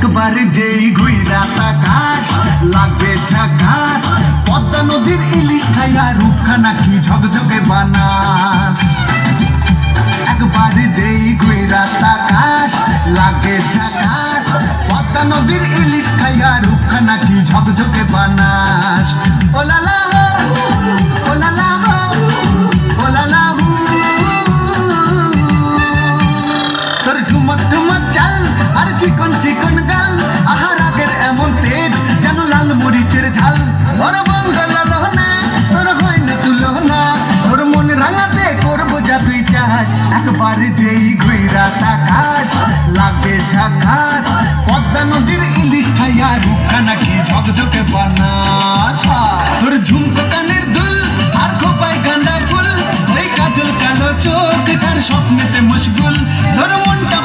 একবার যেই ঘুইরা তাকাস লাগবে ঝাকাস, পদ্মা নদীর ইলিশ খাইয়া রূপখানা কি ঝকঝকে বানাস। একবার যেই ঘুইরা তাকাস লাগে ঝাকাস, পদ্মা নদীর ইলিশ খাইয়া রূপখানা কি ঝকঝকে বানাস। ও লালা হো, ও লালা হো, ও লালা হু। তোর ঠুমক ঠুমক চাল আর চিকন চিকন গাল, আহার আগের এমন তেজ যেন লাল মরিচের ঝাল। ওর বঙ্গল না তোর হয় না তুলনা, তোর মন রাঙাতে করবো যা তুই চাস। একবার যেই ঘুইরা তাকাস লাগে ঝাকাস, পদ্মা নদীর ইলিশ খাইয়া রূপখানা কি ঝকঝকে বানাস। তোর ঝুমকো কানের দুল আর খোপায় গাঁদা ফুল, ওই কাজল কালো চোখ কার স্বপ্নেতে মশগুল। তোর মনটা